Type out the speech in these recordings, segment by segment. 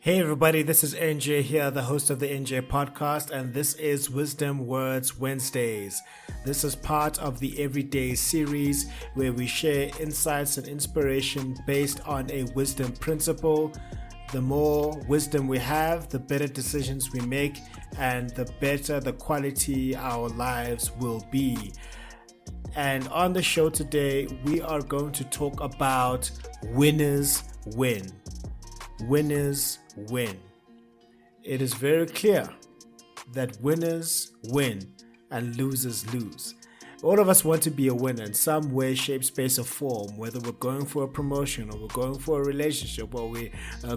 Hey everybody, this is NJ here, the host of the NJ podcast, and this is Wisdom Words Wednesdays. This is part of the Everyday series where we share insights and inspiration based on a wisdom principle. The more wisdom we have, the better decisions we make, and the better the quality our lives will be. And on the show today, we are going to talk about winners win. Winners win. It is very clear that winners win and losers lose. All of us want to be a winner in some way, shape, space, or form, whether we're going for a promotion or we're going for a relationship or we're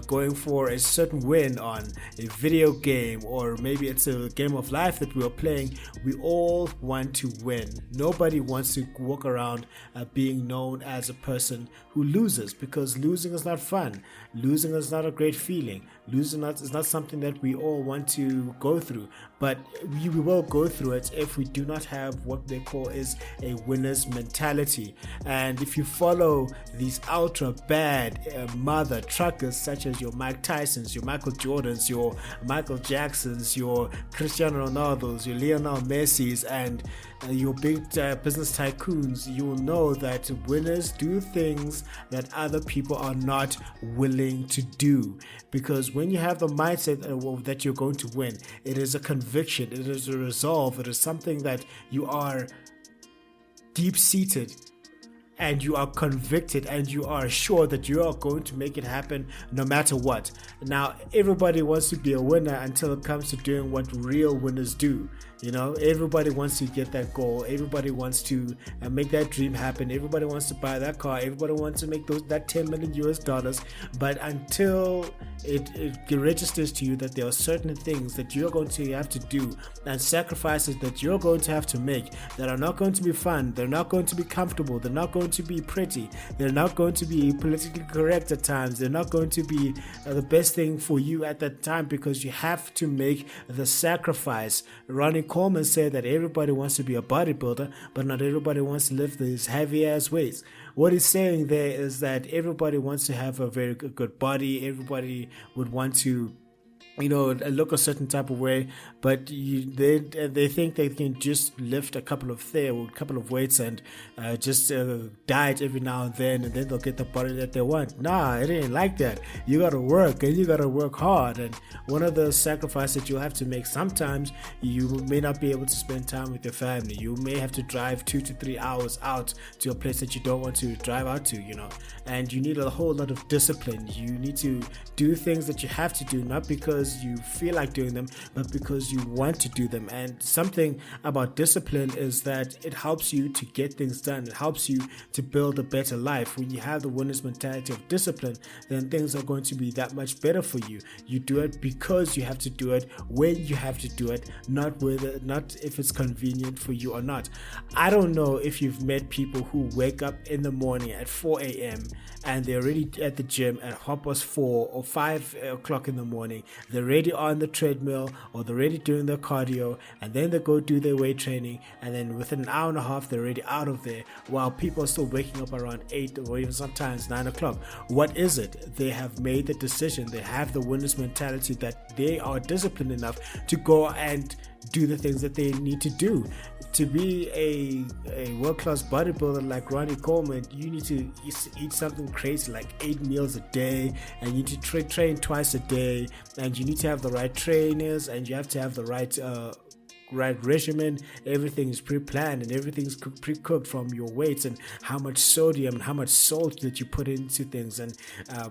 going for a certain win on a video game, or maybe it's a game of life that we are playing. We all want to win. Nobody wants to walk around being known as a person who loses, because losing is not fun. Losing is not a great feeling. Losing is not something that we all want to go through, but we will go through it if we do not have what they call is a winner's mentality. And if you follow these ultra bad mother truckers such as your Mike Tysons, your Michael Jordans, your Michael Jacksons, your Cristiano Ronaldos, your Lionel Messis, and your big business tycoons, you will know that winners do things that other people are not willing to do. Because when you have the mindset that you're going to win, it is a conviction, it is a resolve, it is something that you are deep-seated and you are convicted and you are sure that you are going to make it happen no matter what. Now, everybody wants to be a winner until it comes to doing what real winners do. You know, everybody wants to get that goal. Everybody wants to make that dream happen. Everybody wants to buy that car. Everybody wants to make that $10 million US. But until it registers to you that there are certain things that you're going to have to do and sacrifices that you're going to have to make that are not going to be fun, they're not going to be comfortable, they're not going to be pretty, they're not going to be politically correct at times, they're not going to be the best thing for you at that time, because you have to make the sacrifice. Ronnie Coleman said that everybody wants to be a bodybuilder, but not everybody wants to lift these heavy ass weights. What he's saying there is that everybody wants to have a very good body. Everybody would want to, look a certain type of way, but they think they can just lift a couple of weights and just diet every now and then they'll get the body that they want. Nah, it ain't like that. You gotta work, and you gotta work hard. And one of the sacrifices that you'll have to make, sometimes you may not be able to spend time with your family. You may have to drive 2 to 3 hours out to a place that you don't want to drive out to, and you need a whole lot of discipline. You need to do things that you have to do, not because you feel like doing them, but because you want to do them. And something about discipline is that it helps you to get things done. It helps you to build a better life. When you have the winner's mentality of discipline, then things are going to be that much better for you. You do it because you have to do it, when you have to do it, not if it's convenient for you or not. I don't know if you've met people who wake up in the morning at 4 a.m. and they're already at the gym at 4 or 5 o'clock in the morning. They're already on the treadmill, or they're already doing their cardio, and then they go do their weight training, and then within an hour and a half they're already out of there, while people are still waking up around 8 or even sometimes 9 o'clock. What is it? They have made the decision. They have the winner's mentality that they are disciplined enough to go and do the things that they need to do. To be a world-class bodybuilder like Ronnie Coleman, you need to eat something crazy like 8 meals a day, and you need to train twice a day, and you need to have the right trainers, and you have to have the right regimen. Everything is pre-planned and everything's pre-cooked, from your weights and how much sodium and how much salt that you put into things. And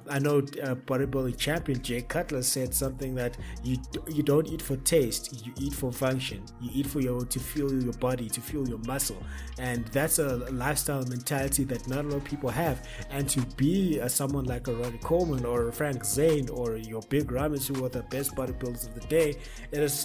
I know bodybuilding champion Jay Cutler said something that you don't eat for taste, you eat for function. You eat to fuel your body, to fuel your muscle. And that's a lifestyle mentality that not a lot of people have. And to be someone like a Ronnie Coleman or a Frank Zane or your Big Ramis, who are the best bodybuilders of the day,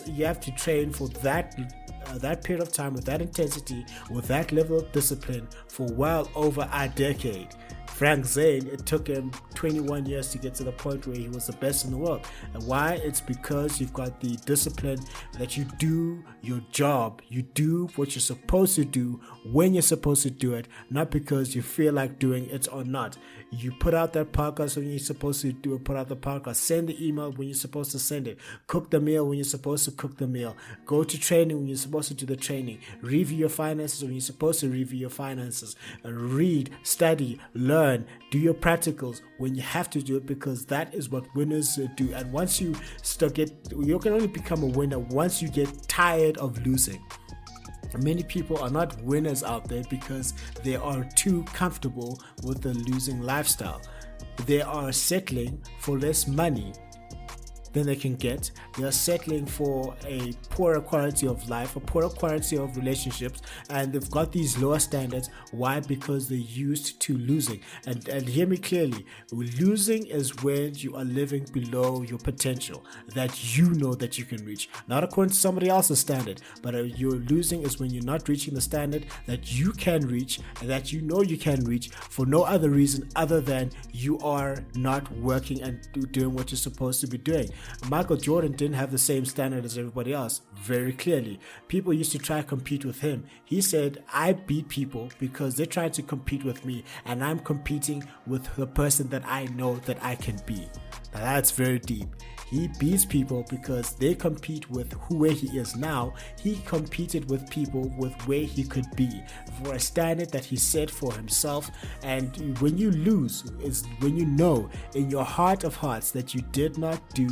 you have to train for that period of time, with that intensity, with that level of discipline, for well over a decade. Frank Zane, it took him 21 years to get to the point where he was the best in the world. And why? It's because you've got the discipline that you do your job, you do what you're supposed to do when you're supposed to do it, not because you feel like doing it or not. You put out that podcast when you're supposed to do it, put out the podcast, send the email when you're supposed to send it, cook the meal when you're supposed to cook the meal, go to training when you're supposed to do the training, review your finances when you're supposed to review your finances, read, study, learn, do your practicals when you have to do it, because that is what winners do. And once you you can only become a winner once you get tired of losing. Many people are not winners out there because they are too comfortable with the losing lifestyle. They are settling for less money than they can get. They are settling for a poorer quality of life, a poorer quality of relationships, and they've got these lower standards. Why? Because they're used to losing. And hear me clearly, losing is when you are living below your potential that you know that you can reach, not according to somebody else's standard, but you're losing is when you're not reaching the standard that you can reach and that you know you can reach for no other reason other than you are not working and doing what you're supposed to be doing. Michael Jordan didn't have the same standard as everybody else, very clearly. People used to try to compete with him. He said, I beat people because they're trying to compete with me, and I'm competing with the person that I know that I can be. Now that's very deep. He beats people because they compete with where he is now. He competed with people with where he could be for a standard that he set for himself. And when you lose is when you know in your heart of hearts that you did not do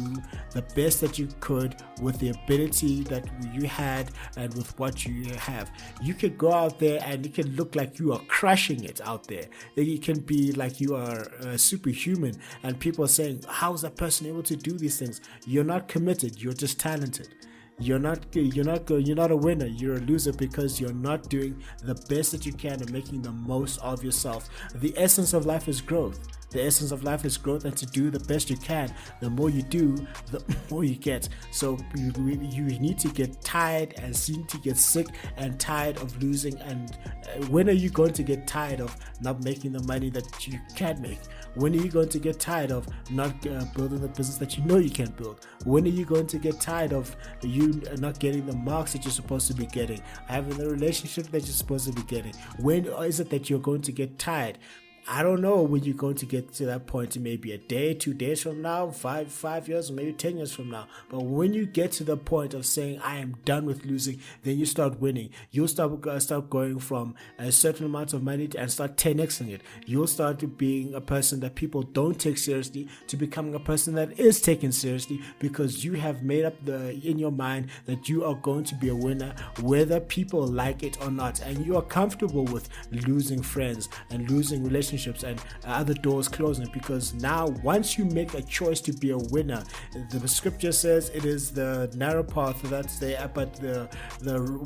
the best that you could with the ability that you had and with what you have. You could go out there and it can look like you are crushing it out there. It can be like you are superhuman, and people are saying, how is that person able to do these things? You're not committed, you're just talented. You're not a winner, you're a loser because you're not doing the best that you can and making the most of yourself. The essence of life is growth. The essence of life is growth, and to do the best you can. The more you do, the more you get. So you need to get tired and seem to get sick and tired of losing. And when are you going to get tired of not making the money that you can make? When are you going to get tired of not building the business that you know you can build? When are you going to get tired of you not getting the marks that you're supposed to be getting, having the relationship that you're supposed to be getting? When is it that you're going to get tired? I don't know when you're going to get to that point, maybe a day, 2 days from now, five years, or maybe 10 years from now. But when you get to the point of saying, I am done with losing, then you start winning. You'll start going from a certain amount of money and start 10xing it. You'll start being a person that people don't take seriously to becoming a person that is taken seriously, because you have made up in your mind that you are going to be a winner, whether people like it or not. And you are comfortable with losing friends and losing relationships and other doors closing, because now once you make a choice to be a winner, the scripture says it is the narrow path that's there, but the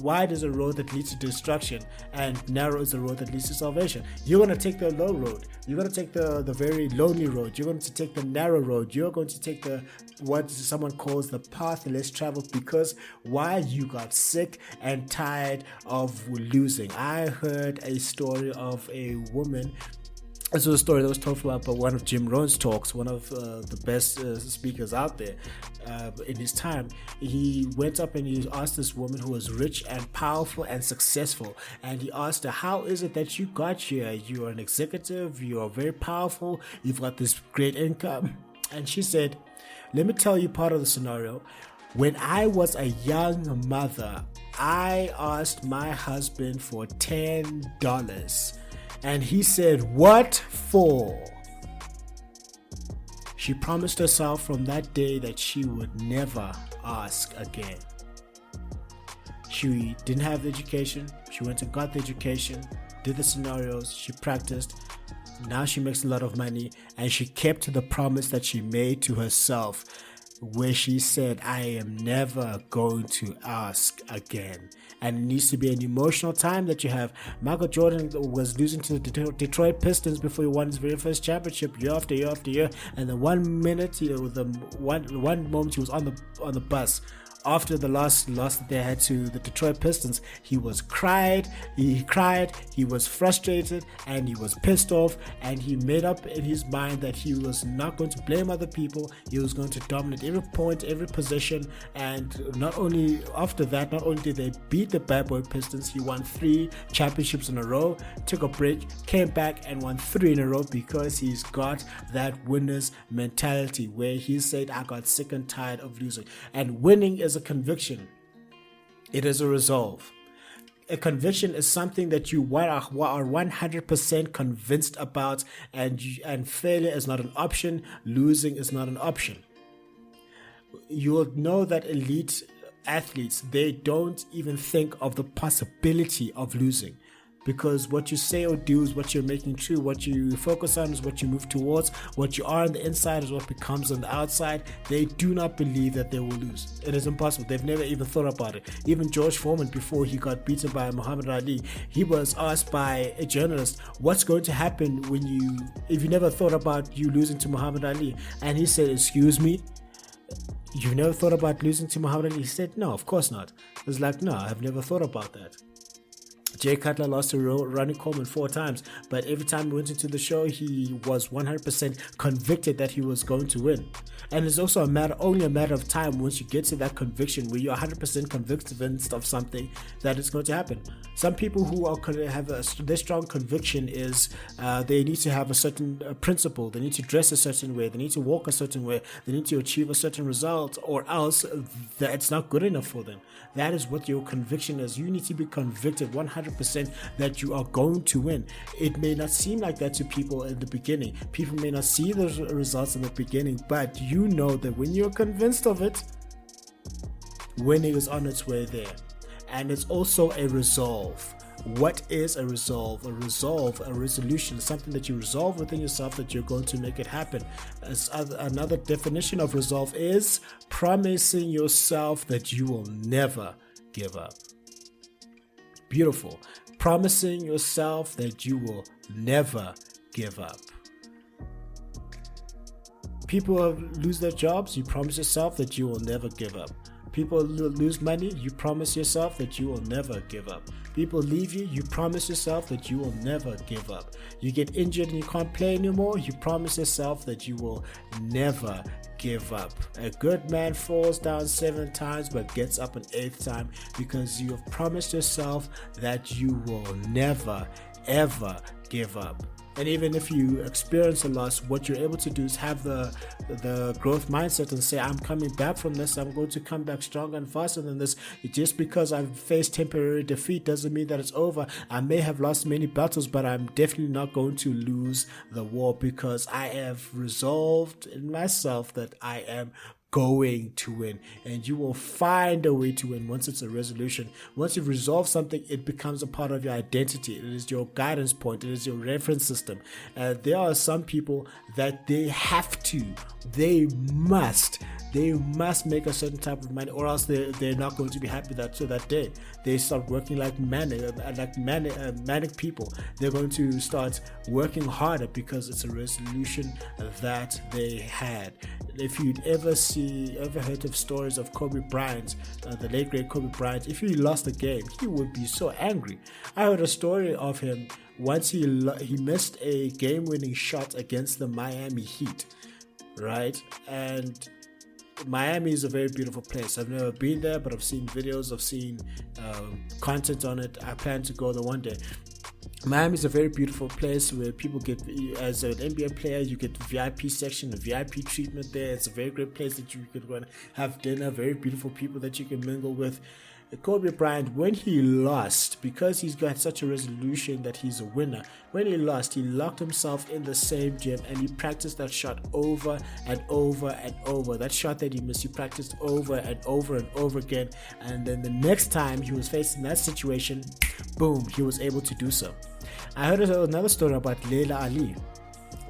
wide is a road that leads to destruction, and narrow is the road that leads to salvation. You're going to take the low road. You're going to take the very lonely road. You're going to take the narrow road. You're going to take what someone calls the path less traveled, because why? You got sick and tired of losing. I heard a story of a woman. This was a story that was told about by one of Jim Rohn's talks, one of the best speakers out there in his time. He went up and he asked this woman who was rich and powerful and successful, and he asked her, how is it that you got here? You are an executive, you are very powerful, you've got this great income. And she said, let me tell you part of the scenario. When I was a young mother, I asked my husband for $10. And he said, what for? She promised herself from that day that she would never ask again. She didn't have the education. She went and got the education, did the scenarios, she practiced. Now she makes a lot of money, and she kept the promise that she made to herself, where she said, I am never going to ask again. And it needs to be an emotional time that you have. Michael Jordan was losing to the Detroit Pistons before he won his very first championship year after year after year. And the 1 minute, one moment he was on the bus after the last loss that they had to the Detroit Pistons, he cried, he was frustrated, and he was pissed off, and he made up in his mind that he was not going to blame other people. He was going to dominate every point, every possession, and not only did they beat the bad boy Pistons, he won 3 championships in a row, took a break, came back and won 3 in a row because he's got that winner's mentality where he said, I got sick and tired of losing. And winning is a conviction. It is a resolve. A conviction is something that you are 100% convinced about, and failure is not an option. Losing is not an option. You'll know that elite athletes, they don't even think of the possibility of losing. Because what you say or do is what you're making true. What you focus on is what you move towards. What you are on the inside is what becomes on the outside. They do not believe that they will lose. It is impossible. They've never even thought about it. Even George Foreman, before he got beaten by Muhammad Ali, he was asked by a journalist, what's going to happen if you never thought about you losing to Muhammad Ali? And he said, excuse me? You've never thought about losing to Muhammad Ali? He said, no, of course not. It was like, no, I've never thought about that. Jay Cutler lost to Ronnie Coleman 4 times, but every time he went into the show, he was 100% convicted that he was going to win. And it's also only a matter of time once you get to that conviction where you're 100% convinced of something that it's going to happen. Some people who have their strong conviction is they need to have a certain principle. They need to dress a certain way. They need to walk a certain way. They need to achieve a certain result, or else it's not good enough for them. That is what your conviction is. You need to be convicted 100% that you are going to win. It may not seem like that to people in the beginning. People may not see the results in the beginning, but you know that when you're convinced of it, winning is on its way there. And it's also a resolve. What is a resolve? A resolution, something that you resolve within yourself that you're going to make it happen. Another definition of resolve is promising yourself that you will never give up. Beautiful. Promising yourself that you will never give up. People lose their jobs, you promise yourself that you will never give up. People lose money, you promise yourself that you will never give up. People leave you, you promise yourself that you will never give up. You get injured and you can't play anymore, you promise yourself that you will never give up. A good man falls down 7 times but gets up an 8th time, because you have promised yourself that you will never ever give up. And even if you experience a loss, what you're able to do is have the growth mindset and say, I'm coming back from this. I'm going to come back stronger and faster than this. Just because I've faced temporary defeat doesn't mean that it's over. I may have lost many battles, but I'm definitely not going to lose the war, because I have resolved in myself that I am going to win. And you will find a way to win once it's a resolution. Once you've resolved something, it becomes a part of your identity. It is your guidance point. It is your reference system. There are some people that they must make a certain type of money, or else they're not going to be happy that day. They start working like manic people. They're going to start working harder because it's a resolution that they had. If you'd ever heard of stories of Kobe Bryant, the late great Kobe Bryant, if he lost a game, he would be so angry. I heard a story of him once he missed a game-winning shot against the Miami Heat, right? And Miami is a very beautiful place. I've never been there, but I've seen videos, I've seen content on it. I plan to go there one day. Miami is a very beautiful place where people get, as an NBA player, you get the VIP section, the VIP treatment there. It's a very great place that you could go and have dinner, very beautiful people that you can mingle with. Kobe Bryant, when he lost, because he's got such a resolution that he's a winner, when he lost, he locked himself in the same gym and he practiced that shot over and over and over. That shot that he missed, he practiced over and over and over again. And then the next time he was facing that situation, boom, he was able to do so. I heard another story about Laila Ali.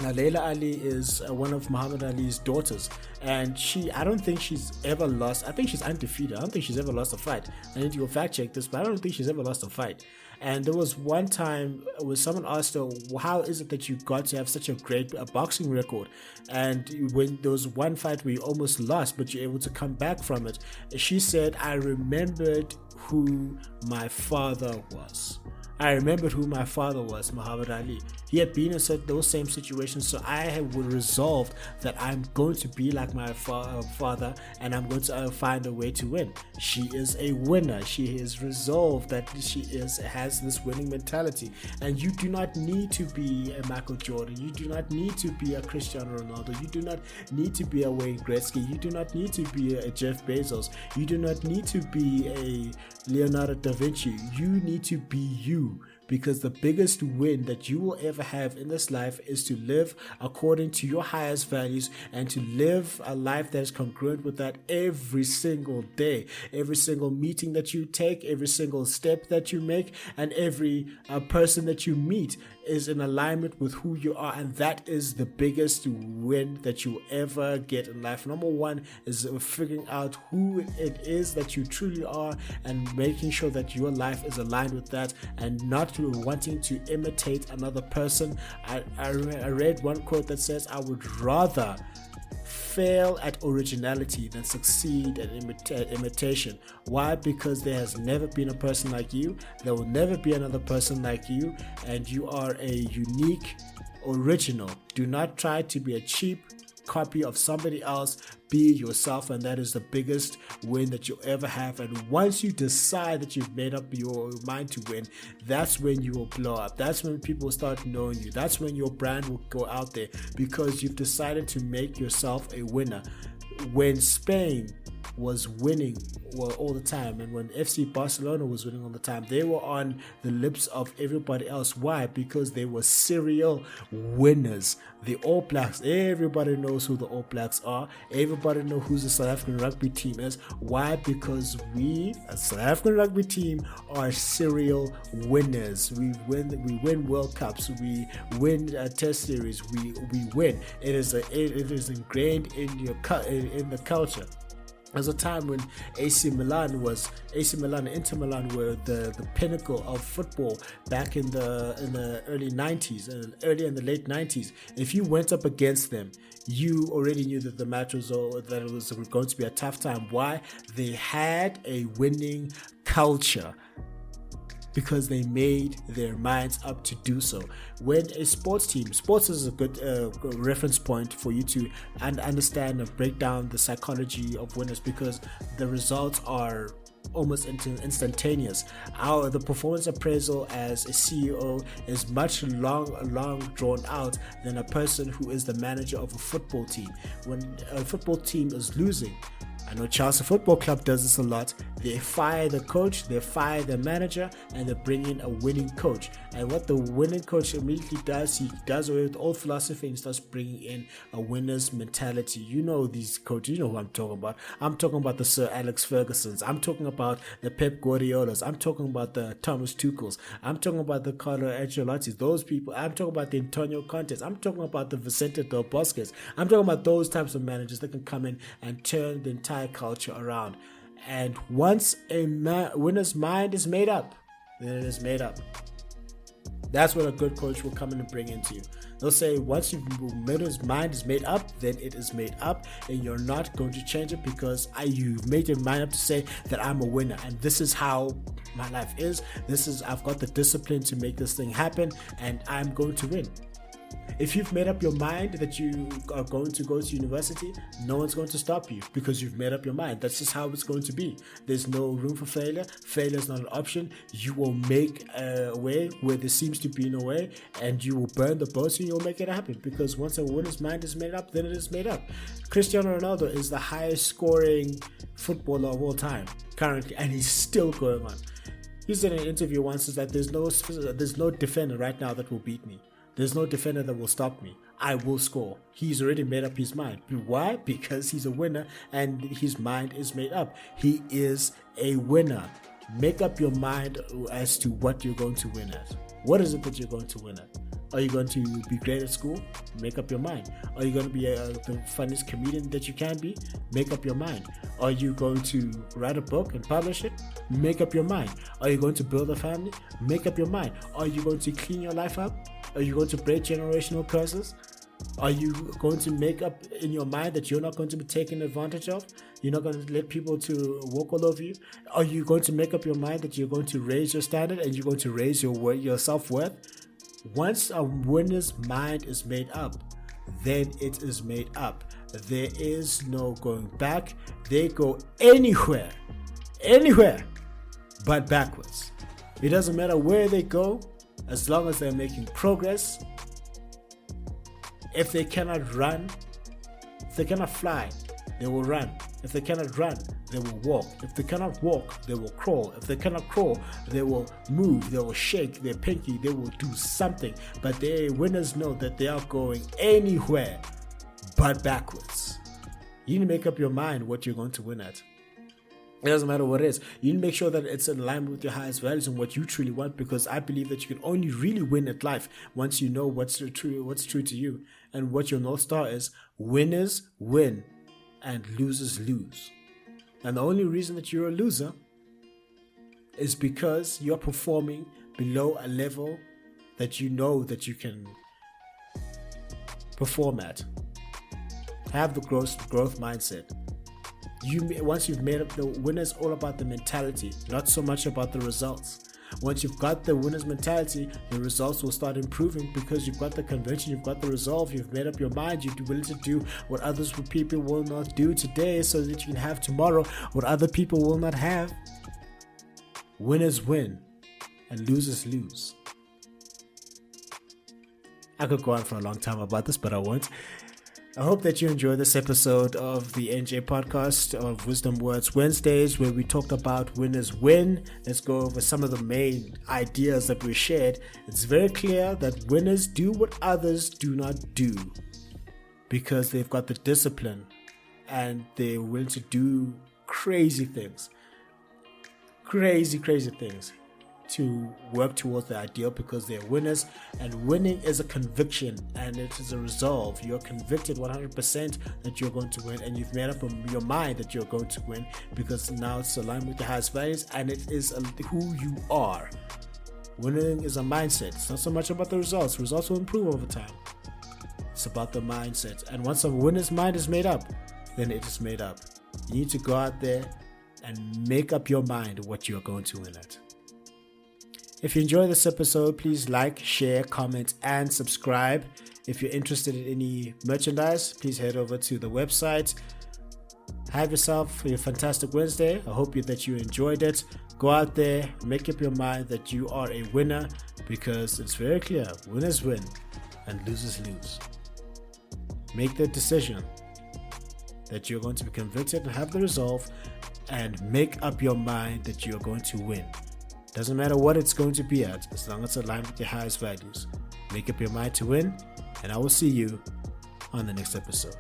Now, Laila Ali is one of Muhammad Ali's daughters, and I don't think she's ever lost. I think she's undefeated. I don't think she's ever lost a fight. I need to go fact check this, but I don't think she's ever lost a fight. And there was one time where someone asked her, how is it that you got to have such a great boxing record? And when there was one fight where you almost lost, but you're able to come back from it, she said, I remembered who my father was. I remembered who my father was, Muhammad Ali. He had been in those same situations, so I had resolved that I'm going to be like my father, and I'm going to find a way to win. She is a winner. She is resolved that has this winning mentality. And you do not need to be a Michael Jordan. You do not need to be a Cristiano Ronaldo. You do not need to be a Wayne Gretzky. You do not need to be a Jeff Bezos. You do not need to be a Leonardo da Vinci. You need to be you. Because the biggest win that you will ever have in this life is to live according to your highest values and to live a life that is congruent with that every single day. Every single meeting that you take, every single step that you make, and every person that you meet is in alignment with who you are, and that is the biggest win that you ever get in life. Number one is figuring out who it is that you truly are and making sure that your life is aligned with that and not wanting to imitate another person. I read one quote that says, I would rather fail at originality than succeed at imitation. Why? Because there has never been a person like you, there will never be another person like you, and you are a unique original. Do not try to be a cheap copy of somebody else. Be yourself, and that is the biggest win that you'll ever have. And once you decide that you've made up your mind to win, that's when you will blow up. That's when people start knowing you. That's when your brand will go out there, because you've decided to make yourself a winner. When Spain was winning all the time, and when FC Barcelona was winning all the time, they were on the lips of everybody else. Why? Because they were serial winners. The All Blacks, everybody knows who the All Blacks are. Everybody knows who the South African rugby team is. Why? Because we, as South African rugby team, are serial winners. We win World Cups. We win Test series. We win. It is ingrained in in the culture. There's a time when AC Milan and Inter Milan were the pinnacle of football back in the early 90s, early and the late 90s. If you went up against them, you already knew that the match was going to be a tough time. Why? They had a winning culture, because they made their minds up to do so. When a sports is a good reference point for you to understand and break down the psychology of winners, because the results are almost instantaneous. The performance appraisal as a CEO is much long drawn out than a person who is the manager of a football team. When a football team is losing, I know Chelsea Football Club does this a lot. They fire the coach, they fire the manager, and they bring in a winning coach. And what the winning coach immediately does, he does away with old philosophy and starts bringing in a winner's mentality. You know these coaches, you know who I'm talking about. I'm talking about the Sir Alex Fergusons. I'm talking about the Pep Guardiolas. I'm talking about the Thomas Tuchels. I'm talking about the Carlo Ancelottis. Those people. I'm talking about the Antonio Contes. I'm talking about the Vicente Del Bosques. I'm talking about those types of managers that can come in and turn the entire culture around. And once a winner's mind is made up, then it is made up. That's what a good coach will come in and bring into you. They'll say, once your winner's mind is made up, then it is made up, and you're not going to change it, because you've made your mind up to say that I'm a winner, and this is how my life is. I've got the discipline to make this thing happen, and I'm going to win. If you've made up your mind that you are going to go to university, no one's going to stop you, because you've made up your mind. That's just how it's going to be. There's no room for failure. Failure is not an option. You will make a way where there seems to be no way, and you will burn the boats and you'll make it happen, because once a winner's mind is made up, then it is made up. Cristiano Ronaldo is the highest scoring footballer of all time currently, and he's still going on. He said in an interview once that there's no defender right now that will beat me. There's no defender that will stop me. I will score. He's already made up his mind. Why? Because he's a winner and his mind is made up. He is a winner. Make up your mind as to what you're going to win at. What is it that you're going to win at? Are you going to be great at school? Make up your mind. Are you going to be the funniest comedian that you can be? Make up your mind. Are you going to write a book and publish it? Make up your mind. Are you going to build a family? Make up your mind. Are you going to clean your life up? Are you going to break generational curses? Are you going to make up in your mind that you're not going to be taken advantage of? You're not going to let people to walk all over you? Are you going to make up your mind that you're going to raise your standard and you're going to raise your self-worth? Once a winner's mind is made up, then it is made up. There is no going back. They go anywhere but backwards. It doesn't matter where they go, as long as they're making progress. If they cannot run, if they cannot fly, they will run. If they cannot run, they will walk. If they cannot walk, they will crawl. If they cannot crawl, they will move. They will shake their pinky. They will do something. But the winners know that they are going anywhere but backwards. You need to make up your mind what you're going to win at. It doesn't matter what it is. You need to make sure that it's in line with your highest values and what you truly want, because I believe that you can only really win at life once you know what's true to you and what your North Star is. Winners win and losers lose. And the only reason that you're a loser is because you're performing below a level that you know that you can perform at. Have the growth mindset. Once you've made up, the winner's all about the mentality, not so much about the results. Once you've got the winner's mentality, the results will start improving because you've got the conviction, you've got the resolve, you've made up your mind, you're willing to do what people will not do today so that you can have tomorrow what other people will not have. Winners win and losers lose. I could go on for a long time about this, but I won't. I hope that you enjoyed this episode of the NJ podcast of Wisdom Words Wednesdays, where we talked about winners win. Let's go over some of the main ideas that we shared. It's very clear that winners do what others do not do because they've got the discipline and they're willing to do crazy things to work towards the ideal because they're winners. And winning is a conviction and it is a resolve. You're convicted 100% that you're going to win, and you've made up your mind that you're going to win because now it's aligned with your highest values and it is who you are. Winning is a mindset. It's not so much about the results. Results will improve over time. It's about the mindset. And once a winner's mind is made up, then it is made up. You need to go out there and make up your mind what you're going to win at. If you enjoyed this episode, please like, share, comment, and subscribe. If you're interested in any merchandise, please head over to the website. Have yourself a fantastic Wednesday. I hope that you enjoyed it. Go out there, make up your mind that you are a winner, because it's very clear, winners win and losers lose. Make the decision that you're going to be convicted and have the resolve, and make up your mind that you're going to win. Doesn't matter what it's going to be at, as long as it's aligned with your highest values. Make up your mind to win, and I will see you on the next episode.